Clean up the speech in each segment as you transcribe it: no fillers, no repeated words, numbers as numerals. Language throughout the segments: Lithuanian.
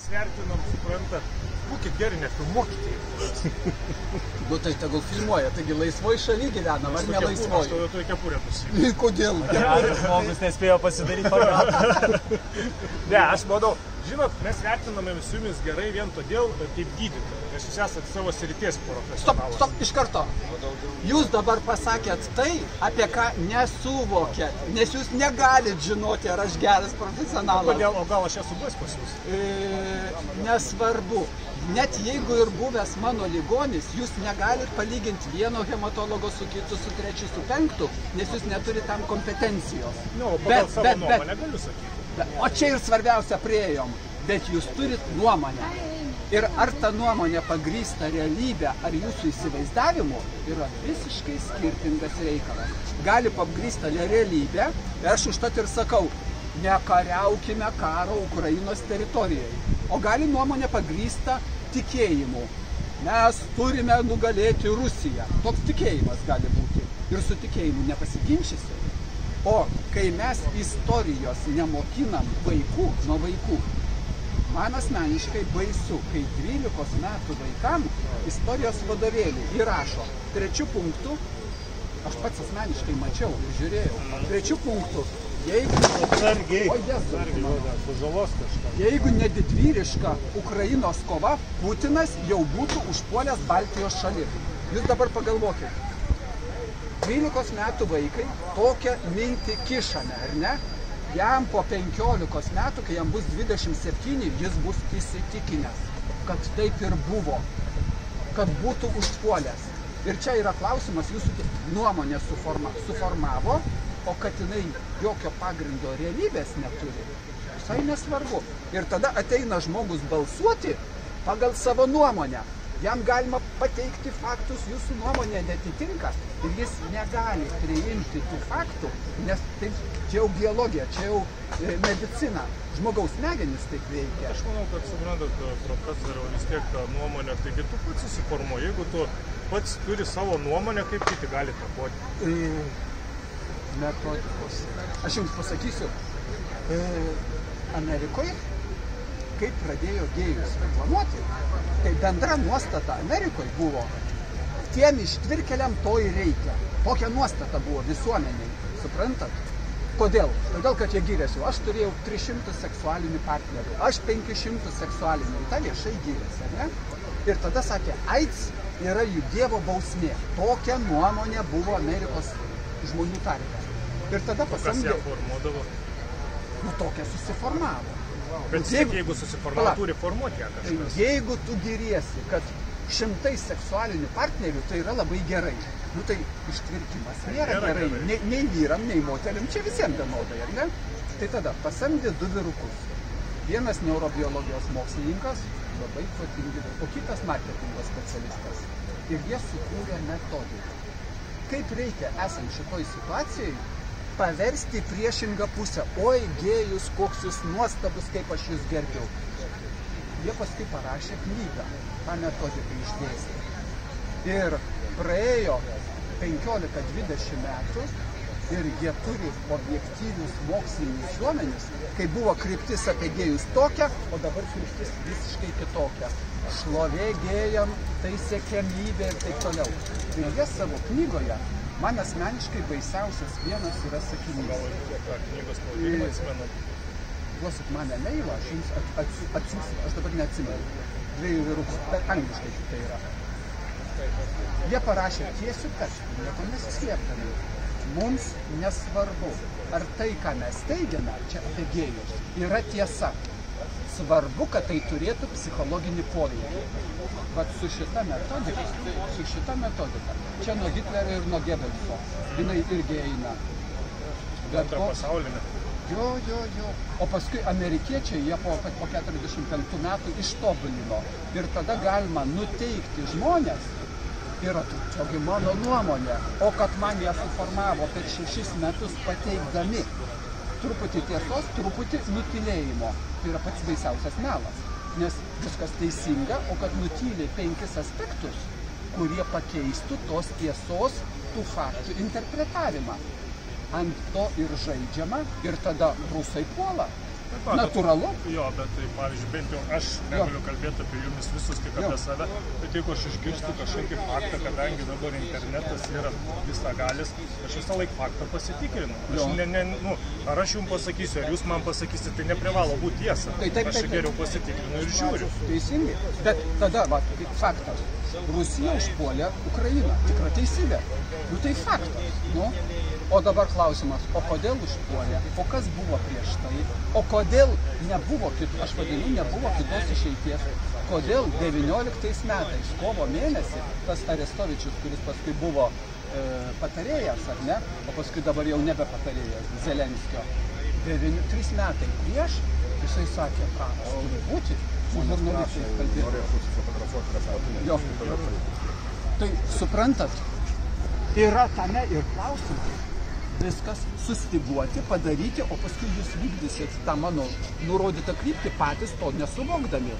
Mes vertinam, suprantat, būkit geri, nefilmuokite. Nu tai tegul filmuoja, taigi laisvoj šaly gyvenam, ar ne laisvoj? Aš to kepurę nusivyliu. Kodėl? Žmogus nespėjo pasidaryti pagalbą. Ne, aš manau, žinot, mes vertiname su jumis gerai vien todėl, kaip gydytojai, nes jūs esate savo srities profesionalas. Stop, iš karto. Jūs dabar pasakėt tai, apie ką nesuvokėt, nes jūs negalit žinoti, ar aš geras profesionalas. Kodėl, o gal aš esu buvęs pas jūs? Nesvarbu. Net jeigu ir buvęs mano ligonis, jūs negalit palyginti vieno hematologo su kitu, su trečiu, su penktu, nes jūs neturite tam kompetencijos. Nu, pagal savo nuomonę galiu sakyti. O čia ir svarbiausia priėjom, bet jūs turit nuomonę. Ir ar ta nuomonė pagrįsta realybė, ar jūsų įsivaizdavimu, yra visiškai skirtingas reikalas. Gali pagrįsta realybė, ir aš užtat ir sakau, nekariaukime karo Ukrainos teritorijai. O gali nuomonė pagrįsta tikėjimu. Mes turime nugalėti Rusiją. Toks tikėjimas gali būti. Ir su tikėjimu nepasiginčysi. O kai mes istorijos nemokinam vaikų nuo vaikų, man asmeniškai baisu, kai 12 metų vaikam istorijos vadovėlį įrašo 3 punktų, aš pats asmeniškai mačiau ir žiūrėjau, 3 punktų, jeigu nedidvyriška Ukrainos kova, Putinas jau būtų užpuolęs Baltijos šalį. Jūs dabar pagalvokite. 12 metų vaikai tokią mintį kišame, ar ne? Jam po 15 metų, kai jam bus 27, jis bus įsitikinęs, kad taip ir buvo, kad būtų užpuolęs. Ir čia yra klausimas, jūsų nuomonė suformavo, o kad jinai jokio pagrindo realybės neturi. Visai nesvarbu. Ir tada ateina žmogus balsuoti pagal savo nuomonę. Jam galima pateikti faktus, jūsų nuomonė netitinka ir jis negali priimti tų faktų, nes tai čia jau biologija, čia jau medicina. Žmogaus smegenys taip veikia. Aš manau, kad suprantat, profesoriau, vis tiek tą nuomonę, taigi tu pats susiformuoji. Jeigu tu pats turi savo nuomonę, kaip kiti gali tapoti? Metodikos. Aš jums pasakysiu, Amerikoje, kaip pradėjo gėjus reklamuoti, tai bendra nuostata Amerikoje buvo, tiem ištvirkeliam to ir reikia. Tokia nuostata buvo visuomeniai, suprantat? Kodėl? Todėl, kad jie gyrėsi. Aš turėjau 300 seksualinių partnerių, aš 500 seksualinių, ta viešai gyrėsi, ne? Ir tada sakė, AIDS yra jų dievo bausmė. Tokia nuomonė buvo Amerikos žmonių tarpe. Ir tada pasamdė... Kas ją formuodavo? Nu, tokia susiformavo. Bet jeigu susiformavo, turi formuoti ją kažkas. Jeigu tu giriesi, kad 100 seksualinių partnerių, tai yra labai gerai. Nu tai ištvirkimas nėra gerai. Nei vyram, nei moteriam, čia visiems vienodai, ar ne? Tai tada pasamdė 2 vyrukus. Vienas neurobiologijos mokslininkas, labai protingi, o kitas marketingo specialistas. Ir jie sukūrė metodiką. Kaip reikia esant šitoj situacijai paversti priešingą pusę. Oi, gėjus, koks jūs nuostabus, kaip aš jūs gerbiau. Jie paskui parašė knygą, tą metodiką išdėstė. Ir praėjo 15-20 metų ir jie turi objektyvius mokslinius duomenis, kai buvo kryptis apie gėjus tokia, o dabar kryptis visiškai kitokia. Šlovė gėjam, tai siekiamybė ir taip toliau. Ir jie savo knygoje, man asmeniškai baisiausias vienas yra sakinys. Knygos pavadinimą atsimenu. Duosit man e-mailą, aš jums atsiųsiu, aš dabar neatsimenu. 2 vyrukų, bet angliškai tai yra. Jie parašė tiesių tekstų, nieko nesislėpdami. Mums nesvarbu, ar tai, ką mes teigiame, čia apie gėjus, yra tiesa. Svarbu, kad tai turėtų psichologinį poveikį. Vat su šita metodika, čia nuo Hitlerio ir nuo Gebelso, jinai irgi eina. Antrą pasaulinę. Jo. O paskui amerikiečiai jie po 45 metų ištobulino. Ir tada galima nuteikti žmonės, yra tokia mano nuomonė, o kad man ją suformavo per 6 metus pateikdami truputį tiesos, truputį nutylėjimo. Tai yra pats baisiausias melas, nes viskas teisinga, o kad nutylė 5 aspektus, kurie pakeistų tos tiesos, tų faktų interpretavimą. Ant to ir žaidžiama, ir tada rusai puola. Natūralu. Jo, bet tai, pavyzdžiui, bent jau aš negaliu kalbėti apie jumis visus tik apie save, bet jeigu aš išgirstu kažkokį faktą, kadangi dabar internetas yra visagalis, aš visą laiką faktą pasitikrinu. Ar aš jums pasakysiu, ar jūs man pasakysite, tai neprivalo būti tiesa. Aš geriau pasitikrinu ir žiūriu. Teisingai. Bet tada, faktas. Rusija užpuolė Ukrainą. Tikra teisybė. Tai faktas. O dabar klausimas, o kodėl užpuolė? O kas buvo prieš tai? O kodėl nebuvo kitos išeities? Kodėl 19 metais, kovo mėnesį, tas Arestovičius, kuris paskui buvo patarėjas, ar ne? O paskui dabar jau nebe patarėjas, Zelenskio. 3 metai prieš, jisai sakė, ką turi būti, su žurnalistais kalbėjo. Tai suprantat, yra tame ir klausimas. Viskas sustyguoti, padaryti, o paskui jūs vykdysit tą mano nurodytą kryptį patys to nesuvokdami.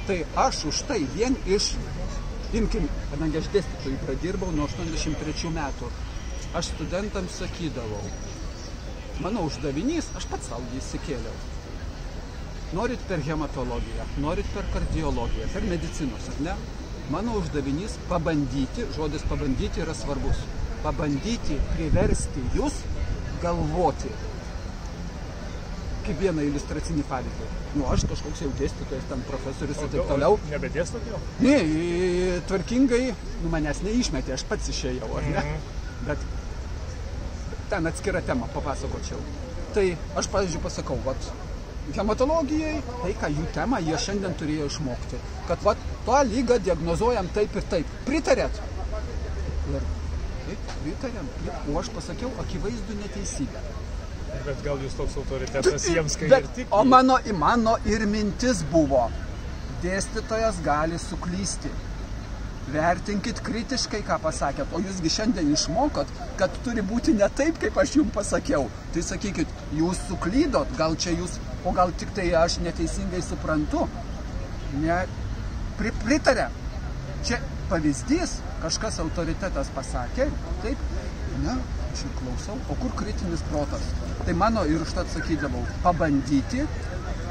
Tai aš už tai vien imkim, kadangi aš dėstytojų pradirbau nuo 83 metų, aš studentams sakydavau, mano uždavinys, aš pats savo jį įsikėliau. Norit per hematologiją, norit per kardiologiją, per medicinos, ar ne? Mano uždavinys pabandyti, žodis pabandyti yra svarbus. Pabandyti priversti jūs galvoti. Kaip vieną iliustracinį pavyzdį. Aš kažkoks jau dėstytojas, ten profesorius ir taip toliau. Nebedėstot jau? Ne, tvarkingai, manęs neišmetė, aš pats išėjau, ar ne? Bet ten atskira tema papasakočiau. Tai aš, pavyzdžiui, pasakau, hematologijai, tai ką jų tema, jie šiandien turėjo išmokti. Kad tą lygą diagnozuojam taip ir taip. Pritarėt? Ir pritarėm. O aš pasakiau, akivaizdų neteisybę. Bet gal jūs toks autoritetas jiems, kai ir tik. O mano ir mintis buvo, dėstytojas gali suklysti. Vertinkit kritiškai, ką pasakėt, o jūsgi šiandien išmokot, kad turi būti ne taip, kaip aš jums pasakiau. Tai sakykit, jūs suklydot, gal čia jūs, o gal tik tai aš neteisingai suprantu. Ne, pritarė. Čia pavyzdys, kažkas autoritetas pasakė, taip, ne, aš ir klausau, o kur kritinis protas? Tai mano ir užtat sakydavau, pabandyti,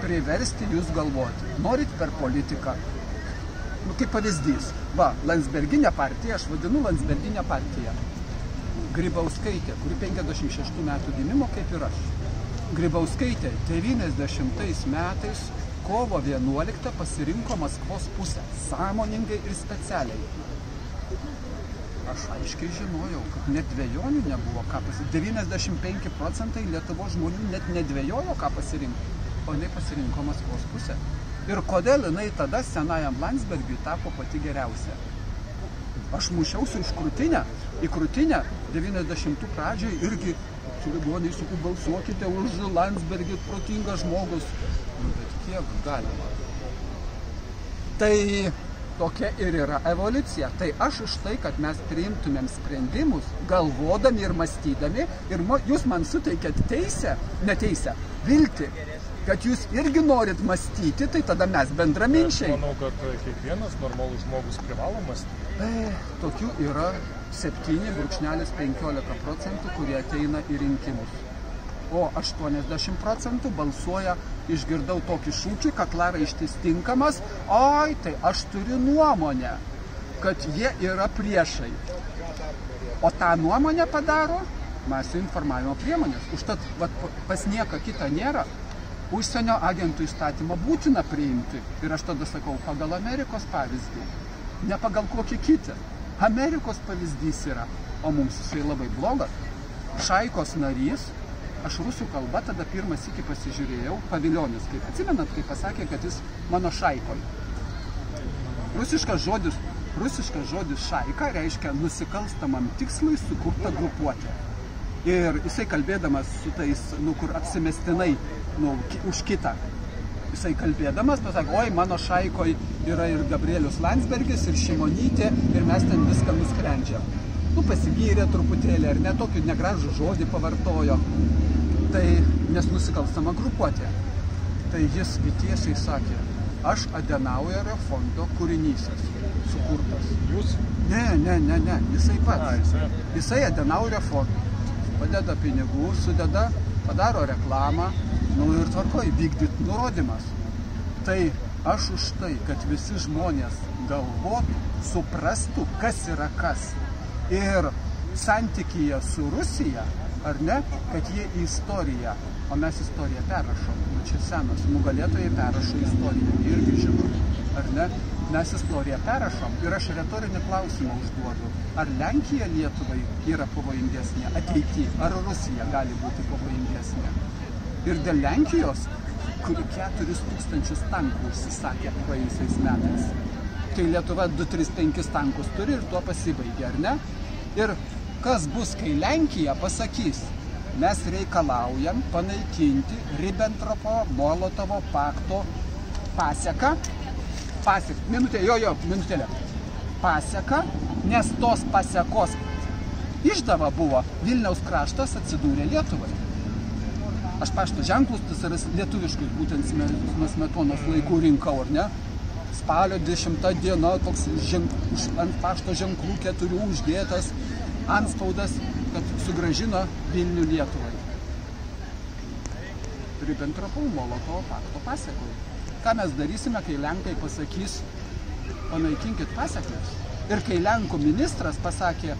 priversti jūs galvoti. Norit per politiką? Kaip pavyzdys, Landsberginė partija, aš vadinu Landsberginę partiją. Grybauskaitė, kuri 56 metų gimimo, kaip ir aš. Grybauskaitė 90 metais kovo 11 pasirinko Maskvos pusę, sąmoningai ir specialiai. Aš aiškiai žinojau, kad net dvejonių nebuvo ką pasirinkti. 95% Lietuvos žmonių net nedvejojo ką pasirinkti, o jinai pasirinko Maskvos pusę. Ir kodėl jinai tada senajam Landsbergiui tapo pati geriausia? Aš mušiausi iš krūtinę, į krūtinę 90 pradžiai irgi su ligoniai sakau, balsuokite už Landsbergį, protingas žmogus. Bet kiek galima? Tai tokia ir yra evoliucija. Tai aš už tai, kad mes priimtumėm sprendimus, galvodami ir mąstydami, ir jūs man suteikėt teisę, neteisę, viltį, kad jūs irgi norit mąstyti, tai tada mes bendraminčiai. Aš manau, kad kiekvienas normalus žmogus privalo mąstyti. Tokių yra 7,15%, kurie ateina į rinkimus. O 80% balsuoja, išgirdau tokį šūkį, kaklaraištis tinkamas, oi, tai aš turiu nuomonę, kad jie yra priešai. O tą nuomonę padaro masinių informavimo priemonės. Užtat pas nieką kitą nėra. Užsienio agentų įstatymą būtina priimti. Ir aš tada sakau, pagal Amerikos pavyzdį, ne pagal kokį kitą. Amerikos pavyzdys yra, o mums jisai labai blogas. Šaikos narys, aš rusų kalba tada pirmas iki pasižiūrėjau, Paviljonis, kaip atsimenat, kai pasakė, kad jis mano šaikoj. Rusiškas žodis šaika reiškia nusikalstamam tikslui sukurta grupuotė. Ir jisai kalbėdamas su tais, kur apsimestinai už kitą, jisai kalbėdamas pasakė, oi, mano šaikoj yra ir Gabrielius Landsbergis, ir Šimonytė, ir mes ten viską nusprendžiam. Pasigyrė truputėlį, ar ne, tokį negražų žodį pavartojo. Tai nes nusikalstama grupuotė. Tai jis tiesiai sakė, aš Adenauerio fondo kūrinys sukurtas. Jūs? Ne, jisai pats. Jisai Adenauerio fondo padeda pinigų, sudeda, padaro reklamą, Nu ir tvarkoj, vykdyti nurodymas. Tai aš už tai, kad visi žmonės galvotų, suprastų, kas yra kas. Ir santykyje su Rusija, ar ne, kad jie į istoriją, o mes istoriją perrašom, nu čia senas, nugalėtojai perrašo istoriją, irgi žinot, ar ne, mes istoriją perrašom ir aš retorinį klausimą užduodu, ar Lenkija Lietuvai yra pavojingesnė ateityje, ar Rusija gali būti pavojingesnė. Ir dėl Lenkijos, kuri 4000 tankų užsisakė praėjusiais metais, kai Lietuva 2-3-5 tankus turi ir tuo pasibaigia, ar ne? Ir kas bus, kai Lenkija pasakys, mes reikalaujam panaikinti Ribbentropo-Molotovo pakto paseką, minutėlė, paseką, nes tos pasekos išdava buvo Vilniaus kraštas atsidūrė Lietuvai. Aš pašto ženklus, tas yra lietuviškus, būtent nuo Smetonos laikų rinkau, ar ne? Spalio 10 diena, toks ant pašto ženklų 4 uždėtas antspaudas, kad sugrąžino Vilnių Lietuvai. Ribbentropo-Molotovo pakto pasekoj. Ką mes darysime, kai Lenkai pasakys, panaikinkit pasekmes? Ir kai Lenkų ministras pasakė,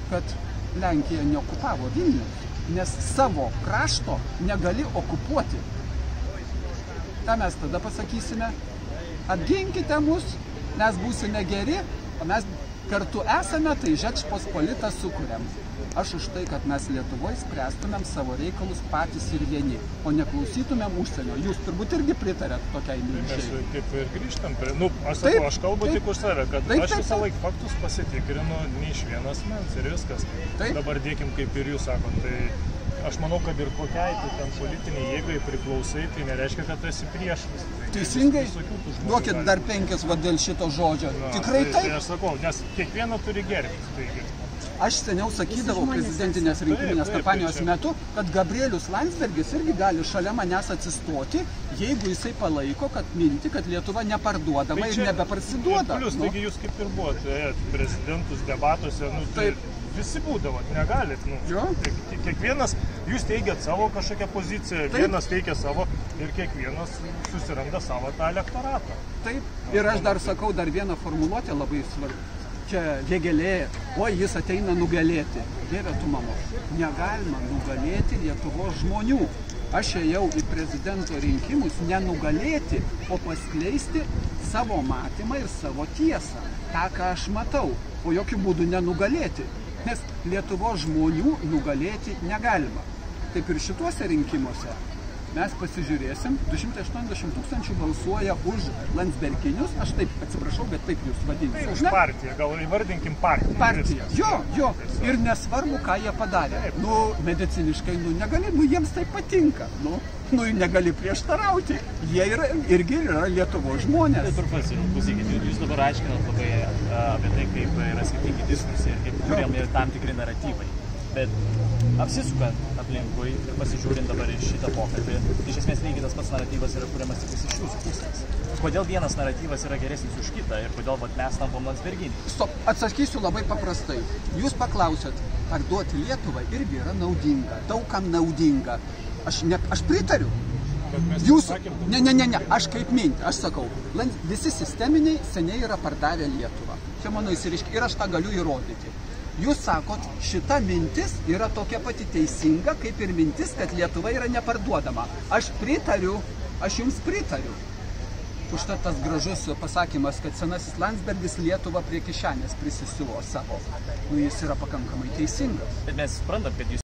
kad Lenkija neokupavo Vilnių, nes savo krašto negali okupuoti. Ką mes tada pasakysime? Apginkite mus, mes būsime geri, o mes kartu esame, tai Žečpospolitą sukuriam. Aš už tai, kad mes Lietuvoje spręstumėm savo reikalus patys ir vieni, o neklausytumėm užsienio. Jūs turbūt irgi pritarėt tokiai minčiai. Mes kaip ir grįžtam prie... Aš kalbu tik už save, kad aš visą laiką faktus pasitikrinu ne iš vienas mens ir viskas. Dabar dėkim, kaip ir jūs sakot, tai aš manau, kad ir kokiai ten politiniai jėgai priklausai, tai nereiškia, kad tu esi priešas. Teisingai? Duokit dar 5 dėl šito žodžio. Tikrai taip? Tai aš sakau, nes kiekvieną turi gerbti. Aš seniau sakydavau prezidentinės rinkiminės kampanijos metu, kad Gabrielius Landsbergis irgi gali šalia manęs atsistoti, jeigu jisai palaiko, kad mintį, kad Lietuva neparduodama ir nebeparsiduoda. Plius, taigi jūs kaip ir buvote prezidentus debatuose, tai visi būdavot, negalit. Kiekvienas, jūs teigiat savo kažkokią poziciją, vienas teigia savo ir kiekvienas susiranda savo tą elektoratą. Taip, ir aš dar sakau dar vieną formuluotę labai svarbu. Čia Vėgėlė, jis ateina nugalėti. Dieve tu mamo, negalima nugalėti Lietuvos žmonių. Aš ėjau į prezidento rinkimus nenugalėti, o paskleisti savo matymą ir savo tiesą. tą, ką aš matau, o jokių būdų nenugalėti, nes Lietuvos žmonių nugalėti negalima. Taip ir šituose rinkimuose mes pasižiūrėsim, 280 000 balsuoja už Landsberginius, aš taip atsiprašau, bet taip jūs vadinsit. Už partiją, gal įvardinkim partiją. Partiją, jo, ir nesvarbu, ką jie padarė. Mediciniškai, negali, jiems tai patinka, negali prieštarauti. Jie irgi yra Lietuvos žmonės. Klausykit, jūs dabar aiškinat labai apie tai, kaip yra skirtingi diskusijai ir kaip kuriam ir tam tikri naratyvai. Bet apsisukant aplinkui ir pasižiūrint dabar į šitą pokalbį, iš esmės lygiai tas pats naratyvas yra kuriamas tik iš jūsų pusės. Kodėl vienas naratyvas yra geresnis už kitą ir kodėl mes tampam Landsberginiai? Stop, atsakysiu labai paprastai. Jūs paklausėt, ar duoti Lietuvai irgi yra naudinga, daugam naudinga. Aš pritariu. Jūs, ne, aš kaip mintį, aš sakau, visi sisteminiai seniai yra pardavę Lietuvą. Čia mano įsiriškiai ir aš tą galiu įrodyti. Jūs sakot, šita mintis yra tokia pati teisinga, kaip ir mintis, kad Lietuva yra neparduodama. Aš pritariu, aš jums pritariu. Užtat tas gražus pasakymas, kad senasis Landsbergis Lietuvą prie kišenės prisisiuvo savo. Jis yra pakankamai teisingas. Bet mes suprantam, kad jūs